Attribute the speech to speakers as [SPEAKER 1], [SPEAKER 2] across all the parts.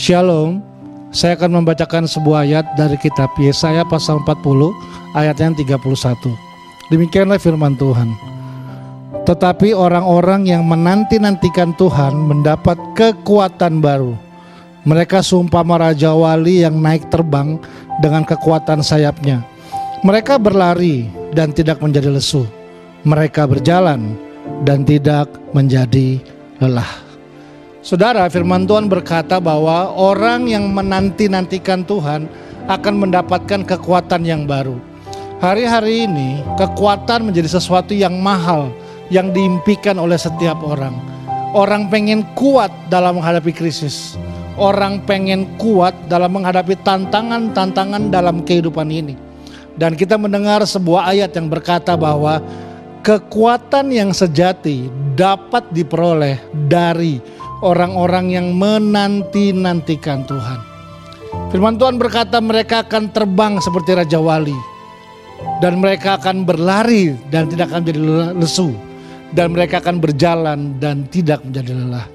[SPEAKER 1] Shalom, saya akan membacakan sebuah ayat dari kitab Yesaya pasal 40 ayat yang 31. Demikianlah firman Tuhan. Tetapi orang-orang yang menanti-nantikan Tuhan mendapat kekuatan baru. Mereka seumpama raja wali yang naik terbang dengan kekuatan sayapnya. Mereka berlari dan tidak menjadi lesu. Mereka berjalan dan tidak menjadi lelah. Saudara, firman Tuhan berkata bahwa orang yang menanti-nantikan Tuhan akan mendapatkan kekuatan yang baru. Hari-hari ini kekuatan menjadi sesuatu yang mahal, yang diimpikan oleh setiap orang. Orang pengen kuat dalam menghadapi krisis. Orang pengen kuat dalam menghadapi tantangan-tantangan dalam kehidupan ini. Dan kita mendengar sebuah ayat yang berkata bahwa kekuatan yang sejati dapat diperoleh dari orang-orang yang menanti-nantikan Tuhan. Firman Tuhan berkata mereka akan terbang seperti Raja Wali. Dan mereka akan berlari dan tidak akan menjadi lesu. Dan mereka akan berjalan dan tidak menjadi lelah.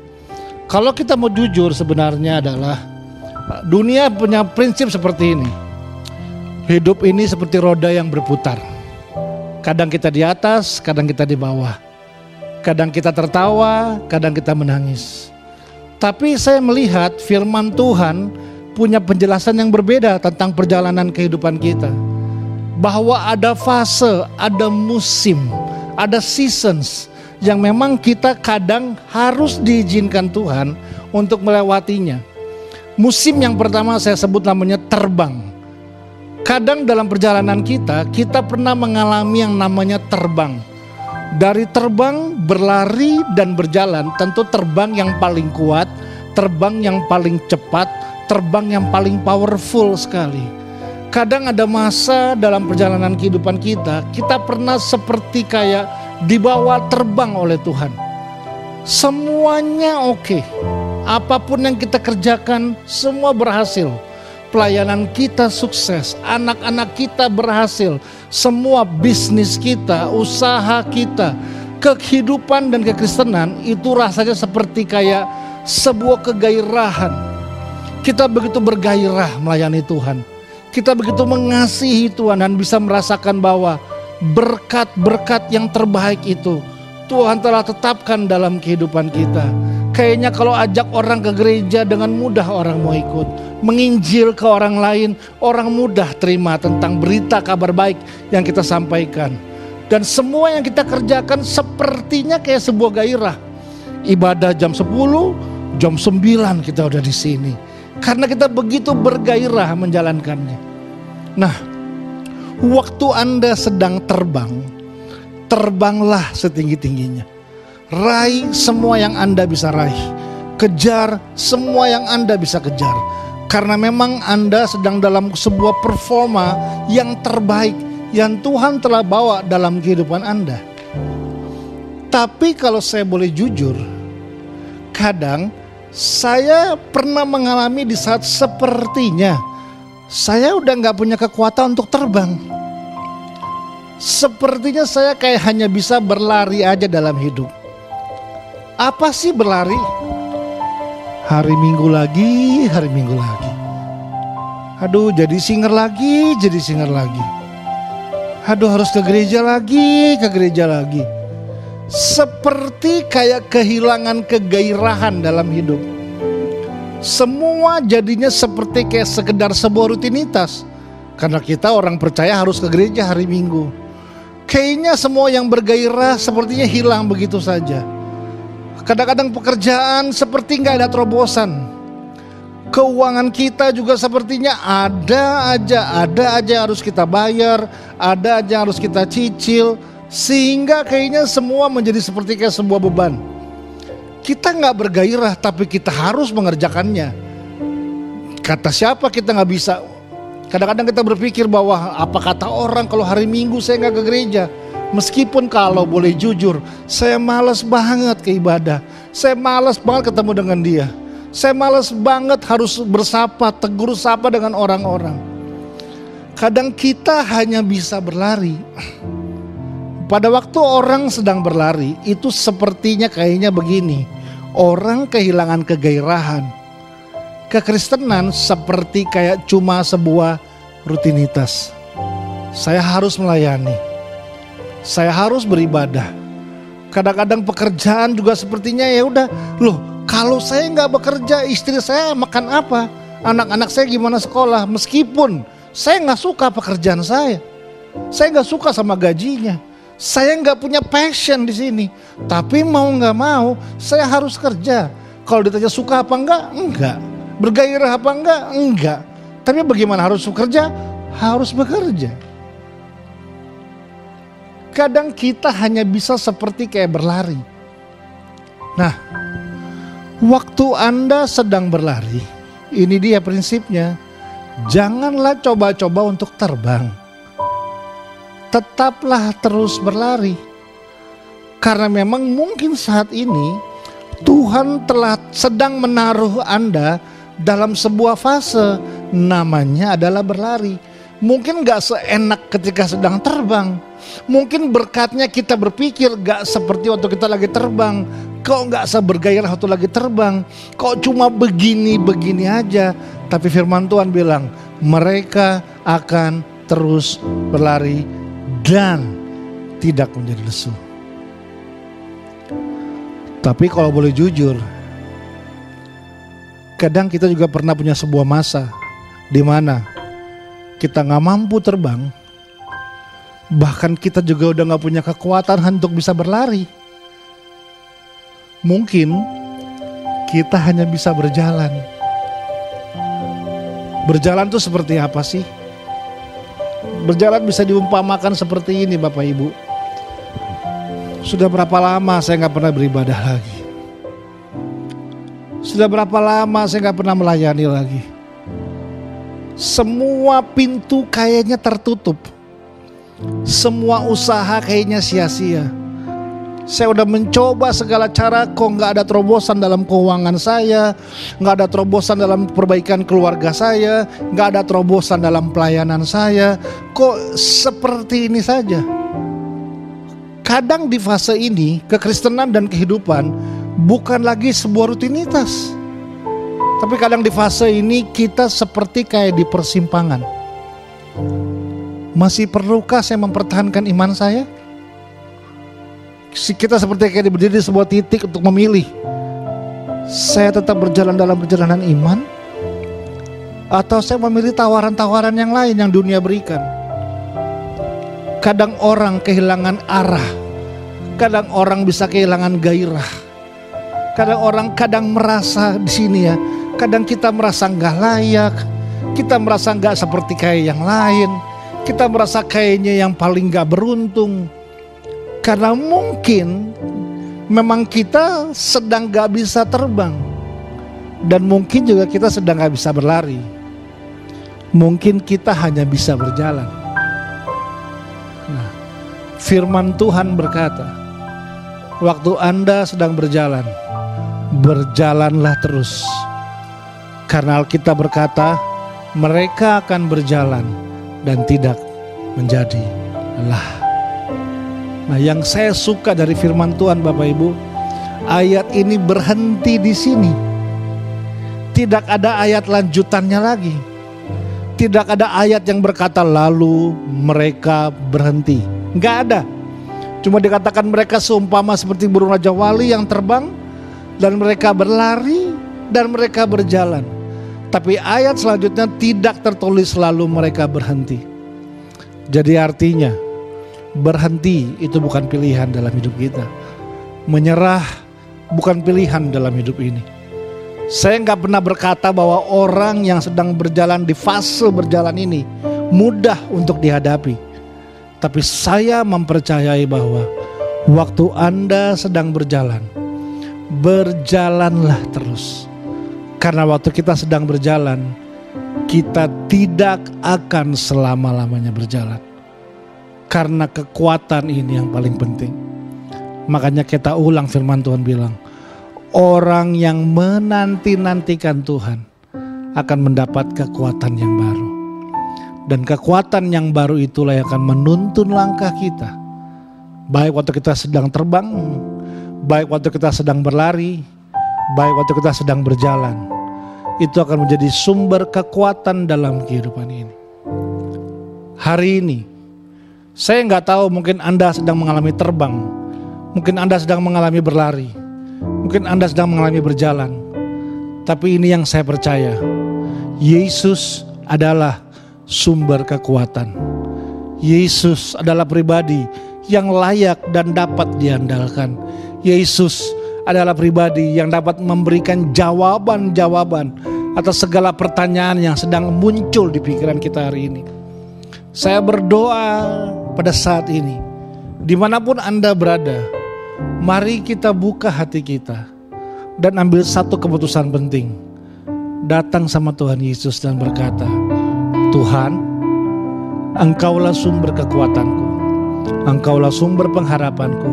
[SPEAKER 1] Kalau kita mau jujur sebenarnya adalah dunia punya prinsip seperti ini. Hidup ini seperti roda yang berputar. Kadang kita di atas, kadang kita di bawah. Kadang kita tertawa, kadang kita menangis. Tapi saya melihat firman Tuhan punya penjelasan yang berbeda tentang perjalanan kehidupan kita. Bahwa ada fase, ada musim, ada seasons yang memang kita kadang harus diizinkan Tuhan untuk melewatinya. Musim yang pertama saya sebut namanya terbang. Kadang dalam perjalanan kita pernah mengalami yang namanya terbang. Dari terbang, berlari, dan berjalan, tentu terbang yang paling kuat, terbang yang paling cepat, terbang yang paling powerful sekali. Kadang ada masa dalam perjalanan kehidupan kita pernah seperti kayak dibawa terbang oleh Tuhan. Semuanya oke. Apapun yang kita kerjakan, semua berhasil. Pelayanan kita sukses, anak-anak kita berhasil, semua bisnis kita, usaha kita, kehidupan dan kekristenan itu rasanya seperti kayak sebuah kegairahan. Kita begitu bergairah melayani Tuhan. Kita begitu mengasihi Tuhan dan bisa merasakan bahwa berkat-berkat yang terbaik itu Tuhan telah tetapkan dalam kehidupan kita. Kayaknya kalau ajak orang ke gereja dengan mudah orang mau ikut. Menginjil ke orang lain, orang mudah terima tentang berita kabar baik yang kita sampaikan. Dan semua yang kita kerjakan sepertinya kayak sebuah gairah. Ibadah jam 10, jam 9 kita udah di sini. Karena kita begitu bergairah menjalankannya. Nah, waktu Anda sedang terbang, terbanglah setinggi-tingginya. Raih semua yang Anda bisa raih. Kejar semua yang Anda bisa kejar. Karena memang Anda sedang dalam sebuah performa yang terbaik yang Tuhan telah bawa dalam kehidupan Anda. Tapi kalau saya boleh jujur, kadang saya pernah mengalami di saat sepertinya saya udah gak punya kekuatan untuk terbang. Sepertinya saya kayak hanya bisa berlari aja dalam hidup. Apa sih berlari? Hari Minggu lagi, hari Minggu lagi. Aduh, jadi singer lagi, jadi singer lagi. Aduh, harus ke gereja lagi, ke gereja lagi. Seperti kayak kehilangan kegairahan dalam hidup. Semua jadinya seperti kayak sekedar sebuah rutinitas. Karena kita orang percaya harus ke gereja hari Minggu. Kayaknya semua yang bergairah sepertinya hilang begitu saja. Kadang-kadang pekerjaan seperti gak ada terobosan. Keuangan kita juga sepertinya ada aja harus kita bayar, ada aja harus kita cicil. Sehingga kayaknya semua menjadi seperti kayak sebuah beban. Kita gak bergairah tapi kita harus mengerjakannya. Kata siapa kita gak bisa. Kadang-kadang kita berpikir bahwa apa kata orang kalau hari Minggu saya gak ke gereja. Meskipun kalau boleh jujur, saya malas banget ke ibadah. Saya malas banget ketemu dengan dia. Saya malas banget harus bersapa, tegur sapa dengan orang-orang. Kadang kita hanya bisa berlari. Pada waktu orang sedang berlari, itu sepertinya kayaknya begini. Orang kehilangan kegairahan. kekristenan seperti kayak cuma sebuah rutinitas. Saya harus melayani, saya harus beribadah. Kadang-kadang pekerjaan juga sepertinya ya udah, loh kalau saya nggak bekerja, istri saya makan apa? Anak-anak saya gimana sekolah? Meskipun saya nggak suka pekerjaan saya nggak suka sama gajinya, saya nggak punya passion di sini. Tapi mau nggak mau, saya harus kerja. Kalau ditanya suka apa enggak. Bergairah apa enggak. Tapi bagaimana harus bekerja? Harus bekerja. Kadang kita hanya bisa seperti kayak berlari. Nah, waktu Anda sedang berlari, ini dia prinsipnya. Janganlah coba-coba untuk terbang. Tetaplah terus berlari. Karena memang mungkin saat ini Tuhan telah sedang menaruh Anda dalam sebuah fase, namanya adalah berlari. Mungkin gak seenak ketika sedang terbang. Mungkin berkatnya kita berpikir gak seperti waktu kita lagi terbang. Kok gak sebergairah waktu lagi terbang. Kok cuma begini-begini aja. Tapi firman Tuhan bilang, mereka akan terus berlari dan tidak menjadi lesu. Tapi kalau boleh jujur, kadang kita juga pernah punya sebuah masa di mana kita nggak mampu terbang, bahkan kita juga udah nggak punya kekuatan untuk bisa berlari. Mungkin kita hanya bisa berjalan. Berjalan tuh seperti apa sih? Berjalan bisa diumpamakan seperti ini, Bapak Ibu. Sudah berapa lama saya gak pernah beribadah lagi. Sudah berapa lama saya gak pernah melayani lagi. Semua pintu kayaknya tertutup. Semua usaha kayaknya sia-sia. Saya udah mencoba segala cara, kok gak ada terobosan dalam keuangan saya, gak ada terobosan dalam perbaikan keluarga saya, gak ada terobosan dalam pelayanan saya. Kok seperti ini saja? Kadang di fase ini, kekristenan dan kehidupan bukan lagi sebuah rutinitas. Tapi kadang di fase ini kita seperti kayak di persimpangan. Masih perlukah saya mempertahankan iman saya? Kita seperti kayak berdiri di sebuah titik untuk memilih. Saya tetap berjalan dalam perjalanan iman, atau saya memilih tawaran-tawaran yang lain yang dunia berikan. Kadang orang kehilangan arah, kadang orang bisa kehilangan gairah. Kadang orang merasa di sini ya, kadang kita merasa nggak layak, kita merasa nggak seperti kayak yang lain, kita merasa kayaknya yang paling nggak beruntung. Karena mungkin memang kita sedang nggak bisa terbang, dan mungkin juga kita sedang nggak bisa berlari. Mungkin kita hanya bisa berjalan. Nah, firman Tuhan berkata, waktu Anda sedang berjalan, berjalanlah terus. Karena Alkitab berkata, mereka akan berjalan dan tidak menjadi lelah. Nah, yang saya suka dari firman Tuhan Bapak Ibu, ayat ini berhenti di sini. Tidak ada ayat lanjutannya lagi. Tidak ada ayat yang berkata lalu mereka berhenti. Enggak ada. Cuma dikatakan mereka seumpama seperti burung Raja Wali yang terbang, dan mereka berlari dan mereka berjalan. Tapi ayat selanjutnya tidak tertulis lalu mereka berhenti. Jadi artinya berhenti itu bukan pilihan dalam hidup kita. Menyerah bukan pilihan dalam hidup ini. Saya gak pernah berkata bahwa orang yang sedang berjalan di fase berjalan ini mudah untuk dihadapi. Tapi saya mempercayai bahwa waktu Anda sedang berjalan, berjalanlah terus. Karena waktu kita sedang berjalan, kita tidak akan selama-lamanya berjalan. Karena kekuatan ini yang paling penting. Makanya kita ulang firman Tuhan bilang, orang yang menanti-nantikan Tuhan akan mendapat kekuatan yang baru. Dan kekuatan yang baru itulah yang akan menuntun langkah kita. Baik waktu kita sedang terbang, baik waktu kita sedang berlari, baik waktu kita sedang berjalan. itu akan menjadi sumber kekuatan dalam kehidupan ini. Hari ini, saya nggak tahu, mungkin Anda sedang mengalami terbang, mungkin Anda sedang mengalami berlari, mungkin Anda sedang mengalami berjalan. Tapi ini yang saya percaya, Yesus adalah sumber kekuatan. Yesus adalah pribadi yang layak dan dapat diandalkan. Yesus adalah pribadi yang dapat memberikan jawaban-jawaban atas segala pertanyaan yang sedang muncul di pikiran kita hari ini. Saya berdoa pada saat ini, dimanapun Anda berada, mari kita buka hati kita dan ambil satu keputusan penting. Datang sama Tuhan Yesus dan berkata, Tuhan, Engkaulah sumber kekuatanku, Engkaulah sumber pengharapanku.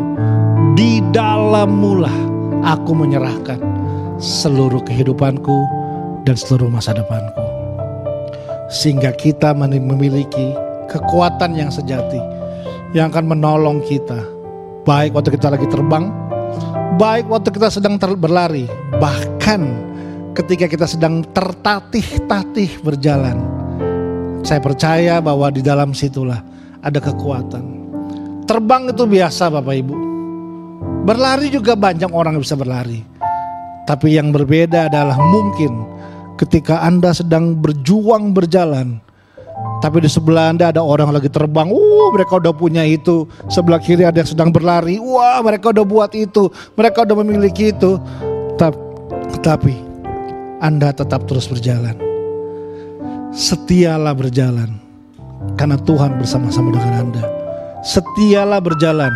[SPEAKER 1] Di dalam-Mu lah aku menyerahkan seluruh kehidupanku dan seluruh masa depanku. Sehingga kita memiliki kekuatan yang sejati yang akan menolong kita, baik waktu kita lagi terbang, baik waktu kita sedang berlari, bahkan ketika kita sedang tertatih-tatih berjalan. Saya percaya bahwa di dalam situlah ada kekuatan. Terbang itu biasa Bapak Ibu. Berlari juga banyak orang yang bisa berlari. Tapi yang berbeda adalah mungkin ketika Anda sedang berjuang berjalan, tapi di sebelah Anda ada orang lagi terbang. Mereka udah punya itu. Sebelah kiri ada yang sedang berlari. Wah, mereka udah buat itu. Mereka udah memiliki itu. Tapi Anda tetap terus berjalan. Setialah berjalan karena Tuhan bersama-sama dengan Anda. Setialah berjalan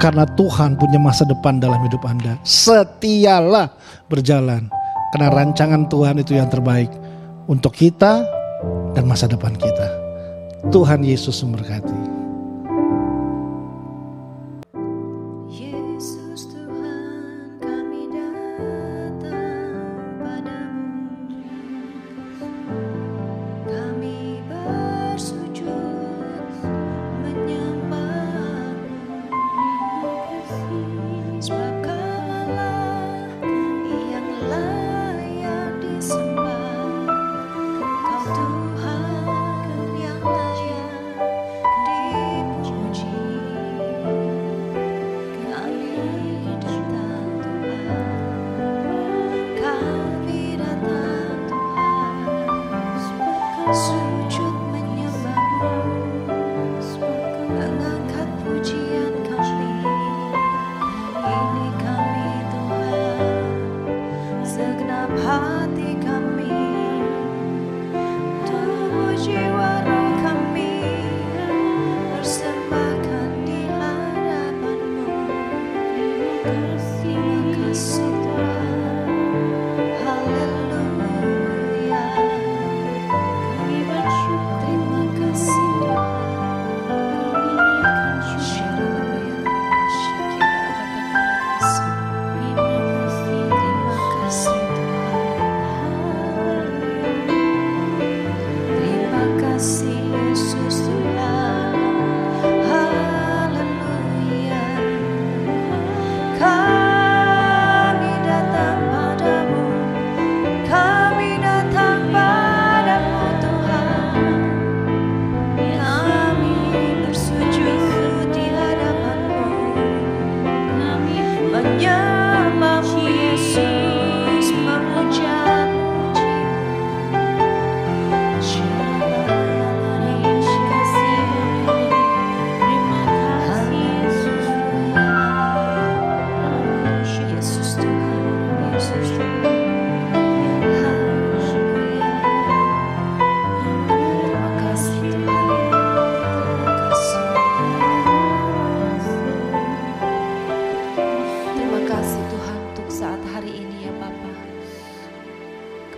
[SPEAKER 1] karena Tuhan punya masa depan dalam hidup Anda. Setialah berjalan karena rancangan Tuhan itu yang terbaik untuk kita dan masa depan kita. Tuhan Yesus memberkati.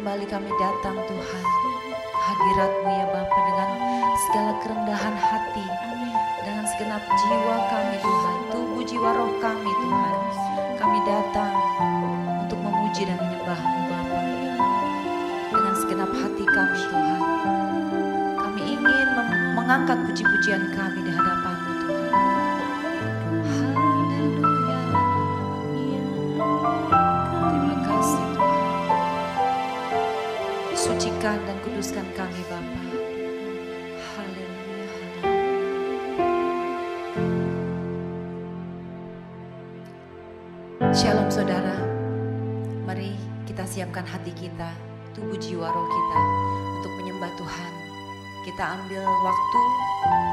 [SPEAKER 2] Kembali kami datang Tuhan, hadirat-Mu ya Bapa, dengan segala kerendahan hati, dengan segenap jiwa kami Tuhan, tubuh jiwa roh kami Tuhan. Kami datang untuk memuji dan menyembah-Mu Bapa, dengan segenap hati kami Tuhan. Kami ingin mengangkat puji-pujian kami di hadapan-Mu Tuhan. Haleluya. Terima kasih Tuhan. sucikan dan kuduskan kami Bapa. Haleluya, haleluya. Shalom saudara, mari kita siapkan hati kita, tubuh jiwa roh kita untuk menyembah Tuhan. Kita ambil waktu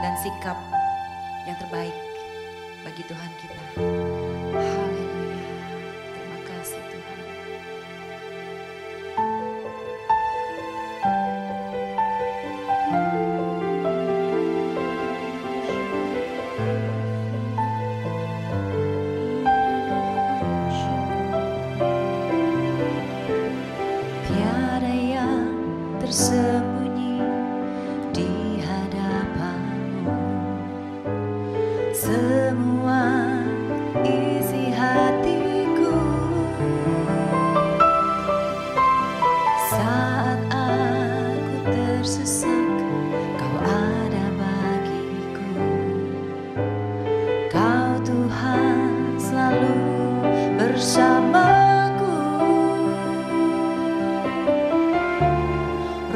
[SPEAKER 2] dan sikap yang terbaik bagi Tuhan kita. Haleluya, terima kasih Tuhan. Tiada yang tersembunyi di hadapan-Mu, semua isi hatiku. Saat aku tersesat, Kau ada bagiku. Kau Tuhan selalu bersamaku.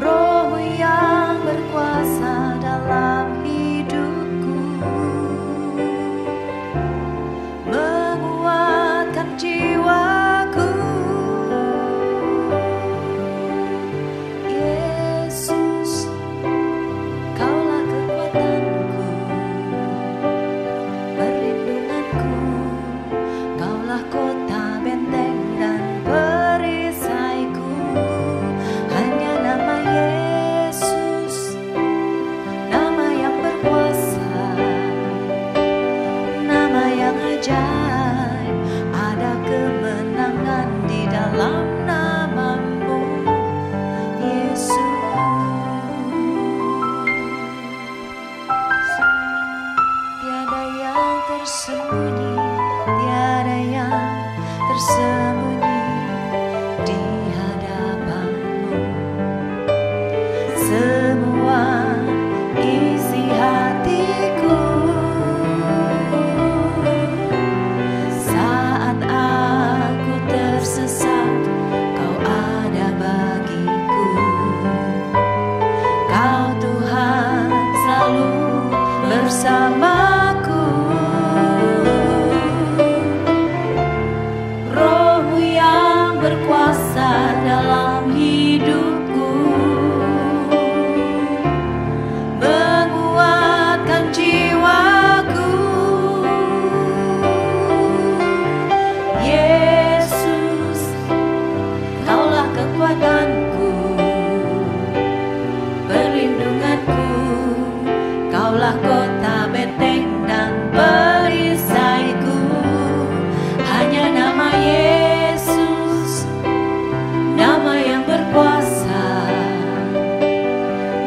[SPEAKER 2] Roh-Mu yang berkuasa dalam hidupku, menguatkan jiwaku. Yesus, Kaulah kekuatanku, perlindunganku. Kaulah kota benteng dan perisaiku. Hanya nama Yesus, nama yang berkuasa, nama yang ajaib. Ada kemenangan di dalam nama-Mu, Yesus. Tiada yang tersembunyi, tiada yang tersembunyi di hadapan-Mu. Semua isi hatiku. Saat aku tersesat, Kau ada bagiku. Kau Tuhan selalu bersamaku. Roh-Mu yang berkuasa dalam hidupku, menguatkan jiwaku. Yesus, Kaulah kekuatanku, perlindunganku. Kaulah kota benteng dan perisaiku. Hanya nama Yesus, nama yang berkuasa,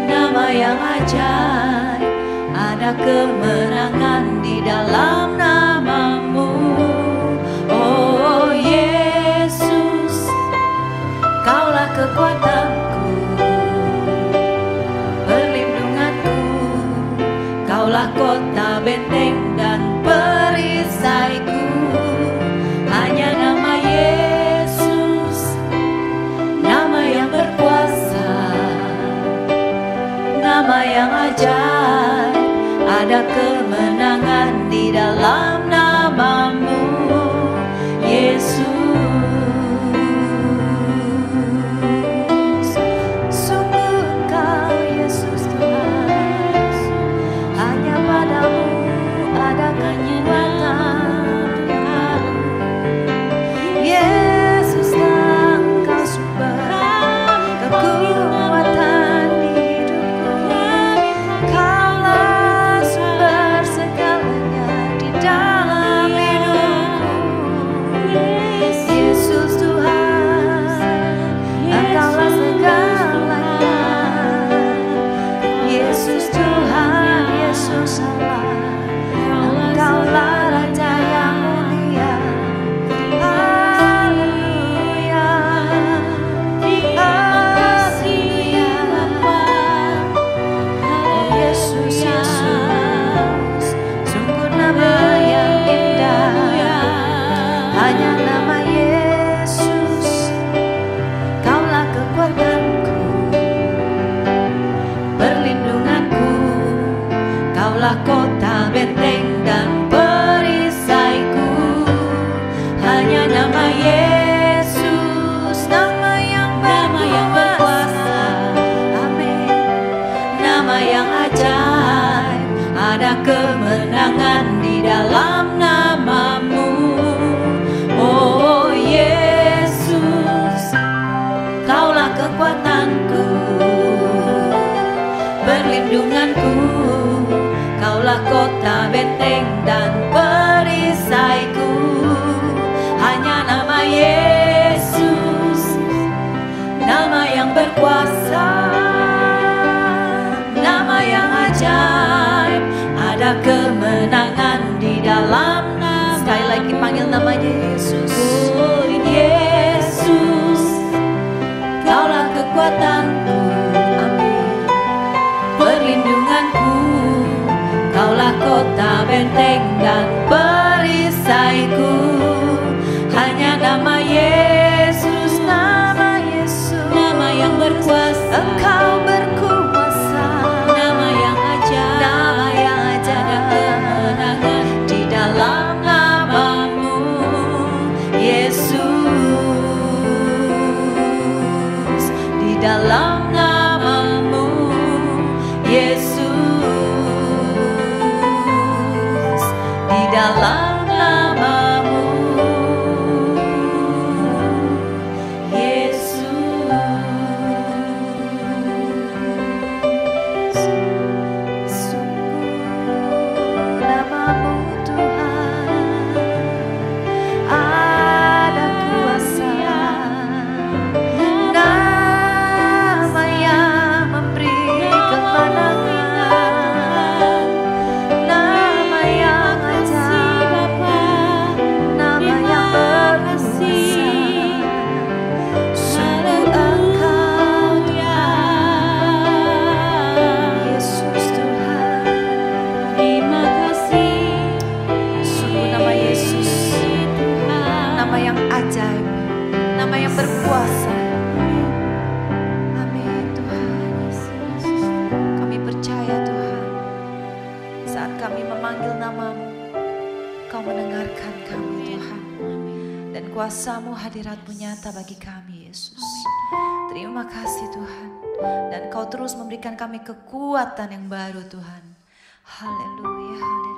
[SPEAKER 2] nama yang ajaib. Ada kemenangan di dalam nama-Mu. Oh Yesus, Kaulah kekuatanku, perlindunganku. Kaulah kota benteng dan perisaiku. Hanya nama Yesus, nama yang berkuasa, nama yang ajaib. Ada kemenangan di dalam nama-Mu, Yesus. Sungguh Engkau Yesus Tuhan, hanya pada-Mu ada kekuatan. Yesus, Engkau sumber kekuatan hidupku. Kaulah sumber segalanya di Kaulah kota benteng dan perisaiku. Hanya nama Yesus, nama yang berkuasa. Amin. Nama yang ajaib, ada kemenangan di dalam namamu. Oh Yesus, kaulah kekuatanku, perlindunganku. Kaulah kota benteng dan perisaiku. Hanya nama Yesus, nama yang berkuasa, nama yang ajaib, ada kemenangan di dalam nama. Sekali lagi panggil namanya Yesus. Oh Yesus, kaulah kekuatanku, amin, perlindunganku. Kaulah kota benteng dan perisaiku. Hanya nama Yesus, nama Yesus, nama yang berkuasa. Engkau berkuasa, nama yang ajaib, nama yang ajaib, ada kemenangan di dalam namamu, Yesus. Di dalam namamu, Yesus. Di dalam namamu, Yesus. Sungguh namamu Tuhan ada kuasa, nama yang memberi kemenangan, nama yang ajaib, nama yang berkuasa. Sungguh Engkau Tuhan, Yesus Tuhan. Terima kasih. Sungguh nama Yesus, nama yang ajaib, nama yang berkuasa. Amin Tuhan. Kami percaya Tuhan, saat kami memanggil namamu, Kau mendengarkan kami Tuhan. Dan kuasa-Mu, hadirat-Mu nyata bagi kami Yesus. Terima kasih Tuhan. Dan Kau terus memberikan kami kekuatan yang baru Tuhan. Haleluya, haleluya.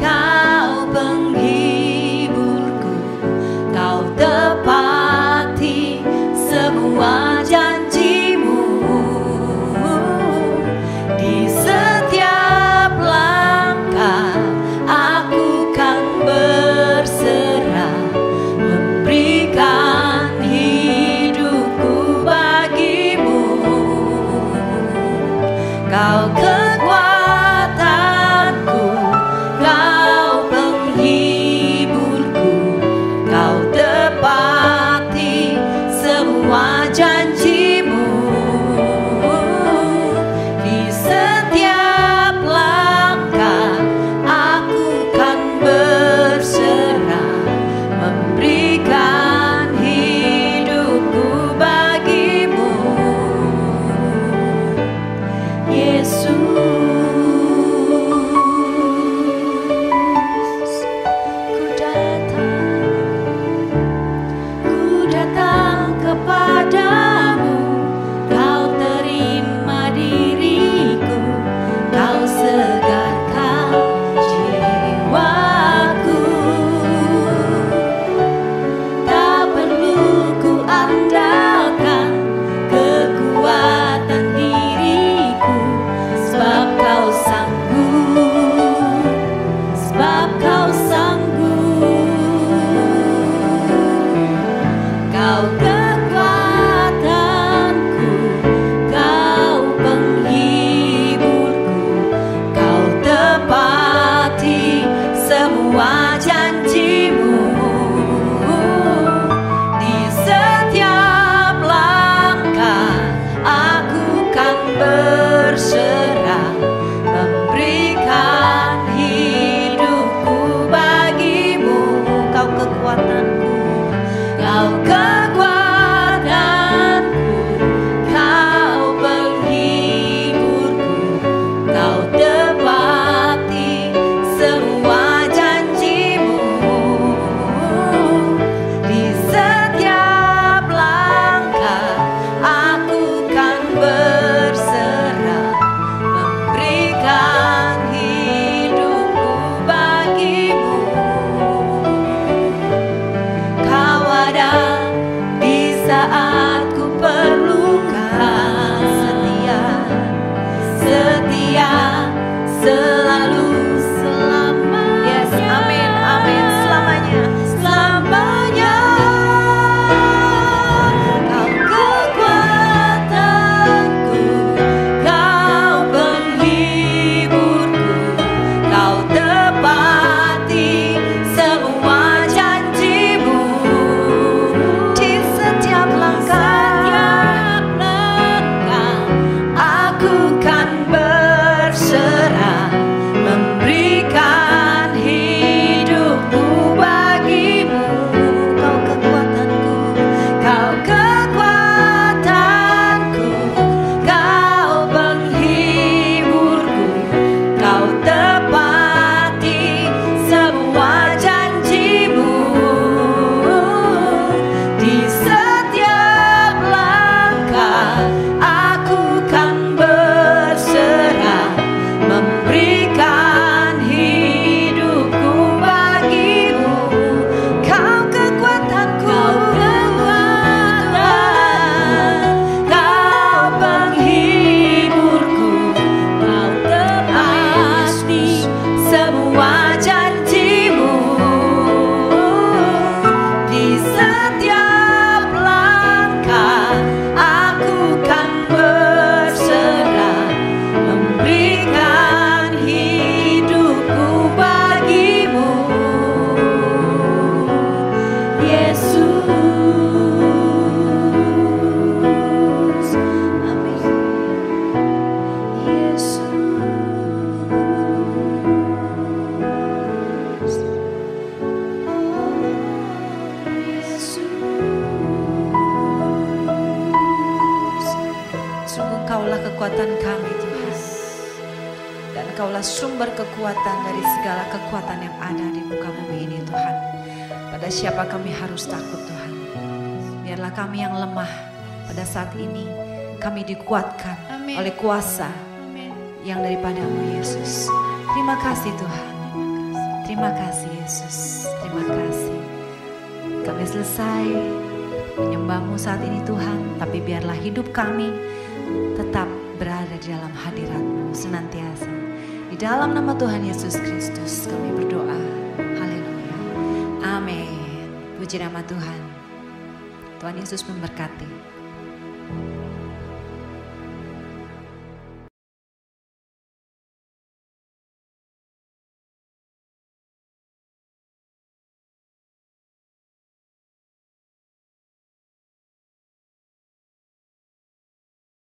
[SPEAKER 3] Kau penghibur
[SPEAKER 2] kekuatan kami Tuhan. Dan Engkaulah sumber kekuatan dari segala kekuatan yang ada di muka bumi ini Tuhan. Pada siapa kami harus takut Tuhan. Biarlah kami yang lemah pada saat ini, kami dikuatkan oleh kuasa yang daripadamu Yesus. Terima kasih Tuhan. Terima kasih Yesus. Terima kasih. Kami selesai menyembahmu saat ini Tuhan. Tapi biarlah hidup kami tetap berada di dalam hadirat-Mu senantiasa. Di dalam nama Tuhan Yesus Kristus kami berdoa. Haleluya. Amin. Puji nama Tuhan. Tuhan Yesus memberkati.